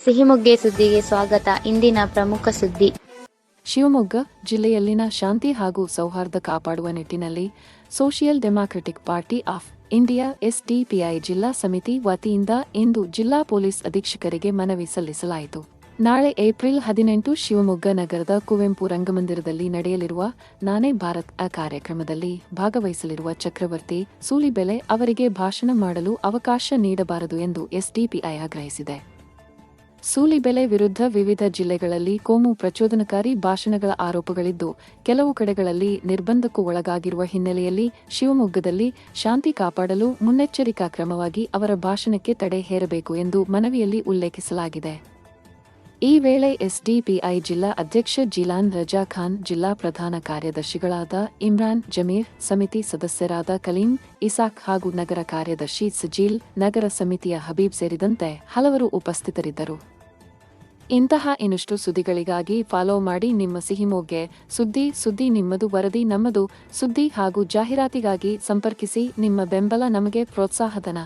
ಸಿಹಿಮೊಗ್ಗೆ ಸುದ್ದಿಗೆ ಸ್ವಾಗತ. ಇಂದಿನ ಪ್ರಮುಖ ಸುದ್ದಿ. ಶಿವಮೊಗ್ಗ ಜಿಲ್ಲೆಯಲ್ಲಿನ ಶಾಂತಿ ಹಾಗೂ ಸೌಹಾರ್ದ ಕಾಪಾಡುವ ನಿಟ್ಟಿನಲ್ಲಿ social democratic party of India SDPI ಜಿಲ್ಲಾ ಸಮಿತಿ ವತಿಯಿಂದ ಇಂದು ಜಿಲ್ಲಾ ಪೊಲೀಸ್ ಅಧೀಕ್ಷಕರಿಗೆ ಮನವಿ ಸಲ್ಲಿಸಲಾಯಿತು. ನಾಳೆ ಏಪ್ರಿಲ್ 18 ಶಿವಮೊಗ್ಗ ನಗರದ ಕುವೆಂಪು ರಂಗಮಂದಿರದಲ್ಲಿ ನಡೆಯಲಿರುವ ನಾನೇ ಭಾರತ್ ಕಾರ್ಯಕ್ರಮದಲ್ಲಿ ಭಾಗವಹಿಸಲಿರುವ ಚಕ್ರವರ್ತಿ ಸೂಲಿಬೆಲೆ ಅವರಿಗೆ ಭಾಷಣ ಮಾಡಲು ಅವಕಾಶ ನೀಡಬಾರದು ಎಂದು ಎಸ್ಡಿಪಿಐ ಆಗ್ರಹಿಸಿದೆ. ಸೂಲಿಬೆಲೆ ವಿರುದ್ಧ ವಿವಿಧ ಜಿಲ್ಲೆಗಳಲ್ಲಿ ಕೋಮು ಪ್ರಚೋದನಕಾರಿ ಭಾಷಣಗಳ ಆರೋಪಗಳಿದ್ದು, ಕೆಲವು ಕಡೆಗಳಲ್ಲಿ ನಿರ್ಬಂಧಕ್ಕೂ ಒಳಗಾಗಿರುವ ಹಿನ್ನೆಲೆಯಲ್ಲಿ ಶಿವಮೊಗ್ಗದಲ್ಲಿ ಶಾಂತಿ ಕಾಪಾಡಲು ಮುನ್ನೆಚ್ಚರಿಕಾ ಕ್ರಮವಾಗಿ ಅವರ ಭಾಷಣಕ್ಕೆ ತಡೆ ಹೇರಬೇಕು ಎಂದು ಮನವಿಯಲ್ಲಿ ಉಲ್ಲೇಖಿಸಲಾಗಿದೆ. ಈ ವೇಳೆ ಎಸ್ಡಿಪಿಐ ಜಿಲ್ಲಾ ಅಧ್ಯಕ್ಷ ಜಿಲಾನ್ ರಜಾ ಖಾನ್, ಜಿಲ್ಲಾ ಪ್ರಧಾನ ಕಾರ್ಯದರ್ಶಿಗಳಾದ ಇಮ್ರಾನ್ ಜಮೀರ್, ಸಮಿತಿ ಸದಸ್ಯರಾದ ಕಲೀಂ ಇಸಾಕ್ ಹಾಗೂ ನಗರ ಕಾರ್ಯದರ್ಶಿ ಸಜೀಲ್, ನಗರ ಸಮಿತಿಯ ಹಬೀಬ್ ಸೇರಿದಂತೆ ಹಲವರು ಉಪಸ್ಥಿತರಿದ್ದರು. ಇಂತಹ ಇನ್ನಷ್ಟು ಸುದ್ದಿಗಳಿಗಾಗಿ ಫಾಲೋ ಮಾಡಿ ನಿಮ್ಮ ಸಿಹಿಮೊಗ್ಗೆ ಸುದ್ದಿ ನಿಮ್ಮದು, ವರದಿ ನಮ್ಮದು. ಸುದ್ದಿ ಹಾಗೂ ಜಾಹೀರಾತಿಗಾಗಿ ಸಂಪರ್ಕಿಸಿ. ನಿಮ್ಮ ಬೆಂಬಲ ನಮಗೆ ಪ್ರೋತ್ಸಾಹಧನ.